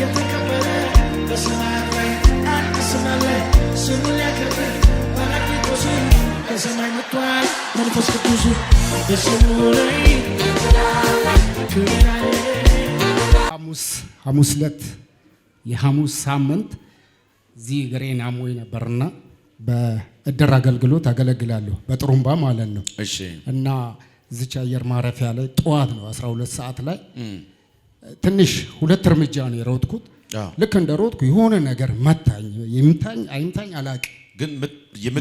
የተከበረ በሰማያት ላይ አንድ ስም አለ ስሙን ያከብር ጰራቅሊጦስ ከሰማይ መጥቷል መንፈስ ቅዱስ በስሙ ላይ ክብር አለ። ሐሙስ ዕለት የሐሙስ ሳምንት እዚህ እግሬን አሞኝ ነበርና በእድር አገልግሎት አገለግላለሁ በጥሩምባ ማለት ነው። እሺ። እና እዚች አየር ማረፊያ ላይ ጠዋት ነው 12 ሰዓት ላይ ትንሽ 2 እርምጃ ነው የሮጥኩት። ልክ እንደ ሮጥኩ የሆነ ነገር መታኝ። ይምታኝ አይምታኝ አላውቅም፣ ግን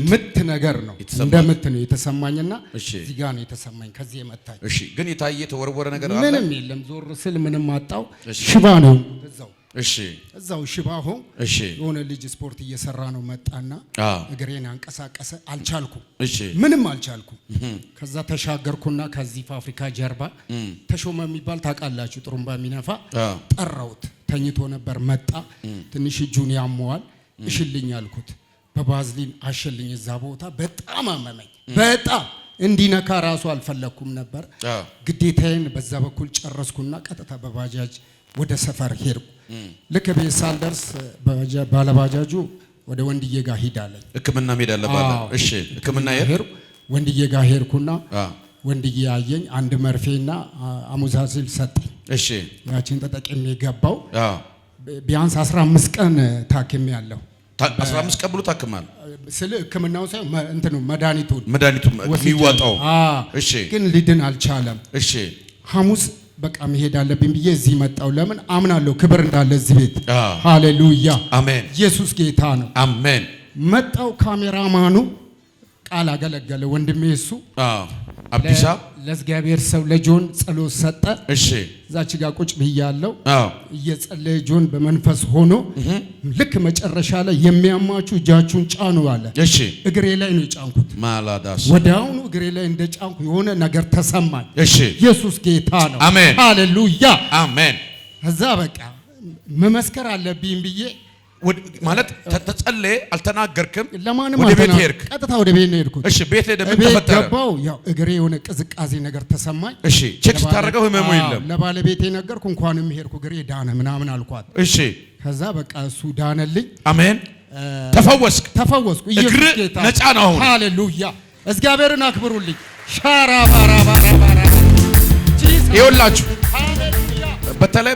ምት ነገር ነው እንደምት ነው የተሰማኝና እዚህ ጋር ነው የተሰማኝ ከዚህ የመታኝ። እሺ። ግን የታየ የተወረወረ ነገር አለ? ምንም የለም። ዞር ስል ምንም አጣው። ሽባ ነው እዛው። እሺ። እዛው ሽባ ሆን። እሺ። የሆነ ልጅ ስፖርት እየሰራ ነው መጣና እግሬን አንቀሳቀሰ። አልቻልኩም። እሺ። ምንም አልቻልኩም። ከዛ ተሻገርኩና ከዚህ ፋብሪካ ጀርባ ተሾመ የሚባል ታውቃላችሁ፣ ጥሩምባ የሚነፋ ጠራውት። ተኝቶ ነበር። መጣ። ትንሽ እጁን ያመዋል። እሽልኝ አልኩት። በባዝሊን አሸልኝ። እዛ ቦታ በጣም አመመኝ። በጣም እንዲነካ ራሱ አልፈለኩም ነበር። ግዴታዬን በዛ በኩል ጨረስኩና ቀጥታ በባጃጅ ወደ ሰፈር ሄድኩ። ልክ ቤት ሳልደርስ ባለባጃጁ ወደ ወንድዬ ጋር ሂዳለኝ። ሕክምና ሄድ አለባለ። እሺ። ሕክምና ሄድኩ። ወንድዬ ጋር ሄድኩና ወንድዬ አየኝ። አንድ መርፌና አሙዛሲል ሰጠኝ። እሺ። ያችን ተጠቅሜ ገባው። ቢያንስ 15 ቀን ታክሜ ያለሁ። 15 ቀን ብሎ ታክማል ስለ ሕክምናው ሳይሆን እንትኑ መድኃኒቱ የሚዋጣው። እሺ። ግን ሊድን አልቻለም። እሺ። ሐሙስ በቃ መሄድ አለብኝ ብዬ እዚህ መጣው። ለምን አምናለሁ ክብር እንዳለ እዚህ ቤት። ሃሌሉያ አሜን። ኢየሱስ ጌታ ነው። አሜን። መጣው። ካሜራማኑ ቃል አገለገለ ወንድሜ እሱ አብዲሳ ለእግዚአብሔር ሰው ለጆን ጸሎት ሰጠ። እሺ። እዛች ጋር ቁጭ ብያለሁ። እየጸለየ ጆን በመንፈስ ሆኖ ልክ መጨረሻ ላይ የሚያማችሁ እጃችሁን ጫኑ አለ። እሺ። እግሬ ላይ ነው የጫንኩት። ማላዳስ ወዲያውኑ እግሬ ላይ እንደ ጫንኩ የሆነ ነገር ተሰማኝ። እሺ። ኢየሱስ ጌታ ነው። አሜን። ሃሌሉያ አሜን። እዛ በቃ መመስከር አለብኝ ብዬ ማለት ተጸለየ። አልተናገርክም? ለማንም ወደ ቤት ሄድክ? ቀጥታ ወደ ቤት ነው የሄድኩት። እሺ። ቤት ሄደ ምን ተፈጠረ? ገባው። ያው እግሬ የሆነ ቅዝቃዜ ነገር ተሰማኝ። እሺ። ቼክ ስታደርገው ህመሙ የለም። ለባለቤቴ ነገርኩ። እንኳንም ሄድኩ እግሬ ዳነ ምናምን አልኳት። እሺ። ከዛ በቃ እሱ ዳነልኝ። አሜን። ተፈወስኩ። ኢየሱስ ጌታ ነፃ ነው አሁን። ሃሌሉያ። እግዚአብሔርን አክብሩልኝ። ሻራ ባራ ይኸውላችሁ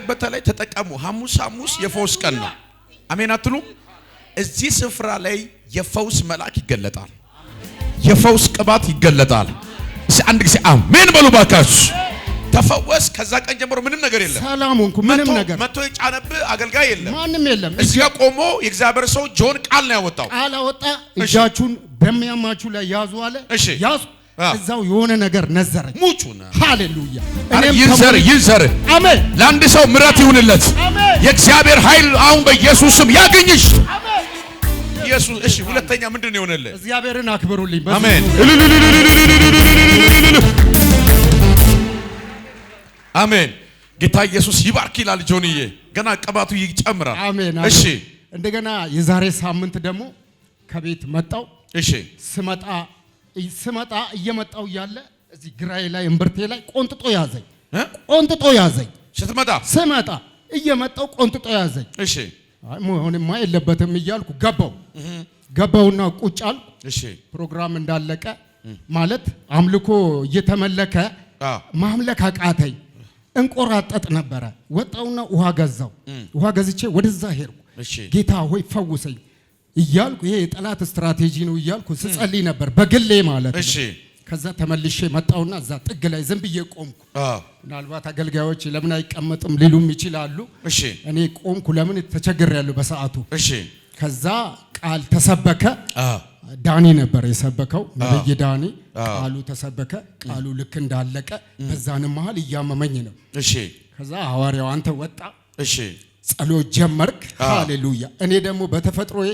በተለይ ተጠቀሙ። ሐሙስ የፈውስ ቀን ነው። አሜን አትሉ? እዚህ ስፍራ ላይ የፈውስ መልአክ ይገለጣል። የፈውስ ቅባት ይገለጣል። እሺ፣ አንድ ጊዜ አሜን በሉ ባካችሁ። ተፈወስ። ከዛ ቀን ጀምሮ ምንም ነገር የለም። ሰላም ሆንኩ። ምንም ነገር መጥቶ የጫነብህ አገልጋይ የለም። ማንም የለም። እዚህ ጋር ቆሞ የእግዚአብሔር ሰው ጆን ቃል ነው ያወጣው። ቃል አወጣ። እጃችሁን በሚያማችሁ ላይ ያዙ አለ። ያዙ። እዛው የሆነ ነገር ነዘረኝ። ሙቹና ሃሌሉያ። ይንዘር። አሜን። ለአንድ ሰው ምሕረት ይሁንለት። የእግዚአብሔር ኃይል አሁን በኢየሱስ ስም ያገኝሽ። ኢየሱስ። እሺ። ሁለተኛ ምንድን ነው የሆነልህ? እግዚአብሔርን አክብሩልኝ። አሜን። አሜን። ጌታ ኢየሱስ ይባርክ ይላል ጆንዬ። ገና ቅባቱ ይጨምራል። አሜን። እሺ። እንደገና የዛሬ ሳምንት ደግሞ ከቤት መጣው። እሺ። ስመጣ እየመጣው ያለ እዚህ ግራዬ ላይ እምብርቴ ላይ ቆንጥጦ ያዘኝ። ስመጣ እየመጣው ቆንጥጦ ያዘኝ። እሺ። መሆንማ የለበትም እያልኩ ገባውና ቁጭ አልኩ። እሺ። ፕሮግራም እንዳለቀ ማለት አምልኮ እየተመለከ ማምለክ አቃተኝ። እንቆራጠጥ ነበረ። ወጣውና ውሃ ገዛው። ውሃ ገዝቼ ወደዛ ሄድኩ። ጌታ ሆይ ፈውሰኝ እያልኩ ይሄ የጠላት ስትራቴጂ ነው እያልኩ ስጸልይ ነበር በግሌ ማለት ነው። እሺ። ከዛ ተመልሼ መጣውና እዛ ጥግ ላይ ዝም ብዬ ቆምኩ። ምናልባት አገልጋዮች ለምን አይቀመጥም ሊሉም ይችላሉ። እሺ። እኔ ቆምኩ። ለምን ተቸግሬያለሁ በሰዓቱ። እሺ። ከዛ ቃል ተሰበከ። ዳኒ ነበር የሰበከው፣ ነብይ ዳኒ። ቃሉ ተሰበከ። ቃሉ ልክ እንዳለቀ በዛንም መሃል እያመመኝ ነው። እሺ። ከዛ ሐዋርያው አንተ ወጣ። እሺ። ጸሎት ጀመርክ። ሃሌሉያ። እኔ ደግሞ በተፈጥሮዬ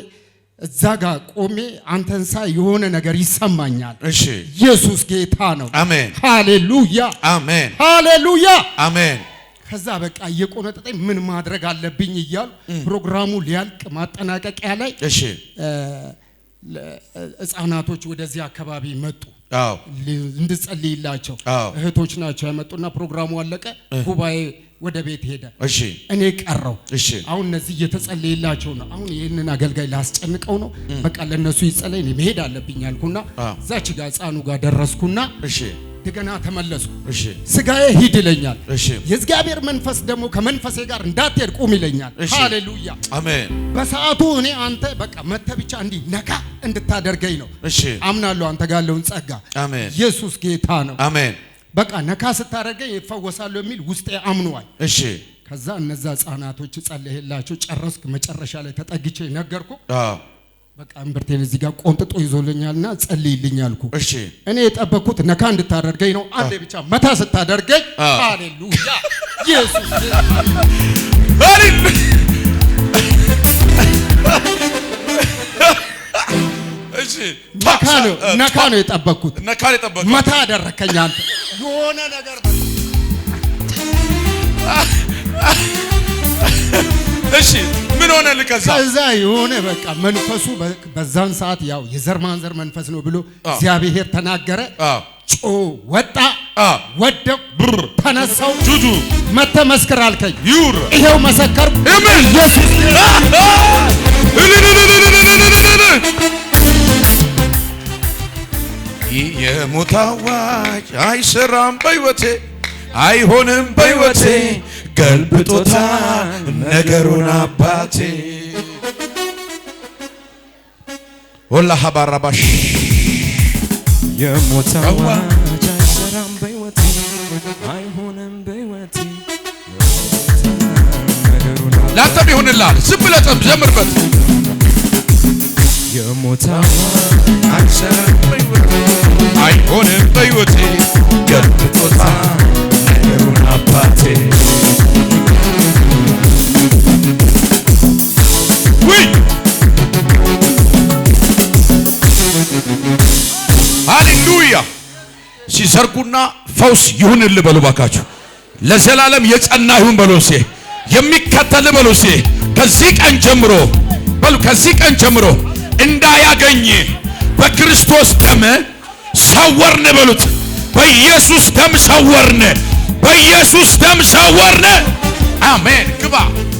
እዛ ጋር ቆሜ አንተን ሳይ የሆነ ነገር ይሰማኛል። እሺ። ኢየሱስ ጌታ ነው። አሜን። ሃሌሉያ። አሜን። ሃሌሉያ። አሜን። ከዛ በቃ እየቆነጠጠኝ ምን ማድረግ አለብኝ እያሉ ፕሮግራሙ ሊያልቅ ማጠናቀቂያ ላይ እሺ ህፃናቶች ወደዚህ አካባቢ መጡ። እንድጸልይላቸው እህቶች ናቸው ያመጡና ፕሮግራሙ አለቀ። ጉባኤ ወደ ቤት ሄደ። እሺ እኔ ቀረው። እሺ አሁን እነዚህ እየተጸለየላቸው ነው። አሁን ይሄንን አገልጋይ ላስጨንቀው ነው። በቃ ለነሱ ይጸለይ ነው መሄድ አለብኝ አልኩና እዛች ጋር ሕፃኑ ጋር ደረስኩና እሺ እንደገና ተመለስኩ። እሺ ስጋዬ ሂድ ይለኛል። እሺ የእግዚአብሔር መንፈስ ደግሞ ከመንፈሴ ጋር እንዳትሄድ ቁም ይለኛል። ሃሌሉያ አሜን። በሰዓቱ እኔ አንተ በቃ መተህ ብቻ እንዲህ ነካ እንድታደርገኝ ነው። እሺ አምናለሁ አንተ ጋር ያለውን ጸጋ። አሜን። ኢየሱስ ጌታ ነው። አሜን። በቃ ነካ ስታደርገኝ ይፈወሳሉ የሚል ውስጤ አምኗል። እሺ ከዛ እነዛ ህፃናቶች ጸለየላቸው ጨረስክ። መጨረሻ ላይ ተጠግቼ ነገርኩ። በቃ እምብርቴን እዚህ ጋር ቆንጥጦ ይዞልኛልና ጸልይልኝ አልኩ። እሺ እኔ የጠበቅኩት ነካ እንድታደርገኝ ነው። አንዴ ብቻ መታ ስታደርገኝ ሃሌሉያ ኢየሱስ እሺ ነካ ነው የጠበቅኩት። መታ አደረከኝ አንተ የሆነ ነገር እሺ ምን ሆነ ልከዛ ከዛ የሆነ በቃ መንፈሱ በዛን ሰዓት ያው የዘር ማንዘር መንፈስ ነው ብሎ እግዚአብሔር ተናገረ። ጮ ወጣ ወደቅ ተነሳው ጁጁ መተመስከር አልከኝ። ይውር ይሄው መሰከር ኢየሱስ የሞት አዋጅ አይሰራም በሕይወቴ አይሆንም በሕይወቴ ገልብጦታ ነገሩን አባቴ ወላሂ ባራባሽ የሞት አዋጅ አይሰራም በሕይወቴ አይሆንም በሕይወቴ ነገሩን ላንተም ይሁንልሃል። ዝም ብለህ ዘምርበት። የሞት አዋጅ አይሰራም በሕይወቴ አይሆንም በሕይወቴ ገልብጦታ ነገሩን አባቴ ወይ ሃሌሉያ። ሲሰርጉና ፈውስ ይሁንልህ በሉ ባካችሁ። ለዘላለም የጸና ይሁን በሉ። የሚከተል በሉ። ከዚህ ቀን ጀምሮ በሉ ከዚህ ቀን ጀምሮ እንዳያገኝ በክርስቶስ ደም ሰወርን በሉት። በኢየሱስ ደም ሰወርን። በኢየሱስ ደም ሰወርን። አሜን። ግባ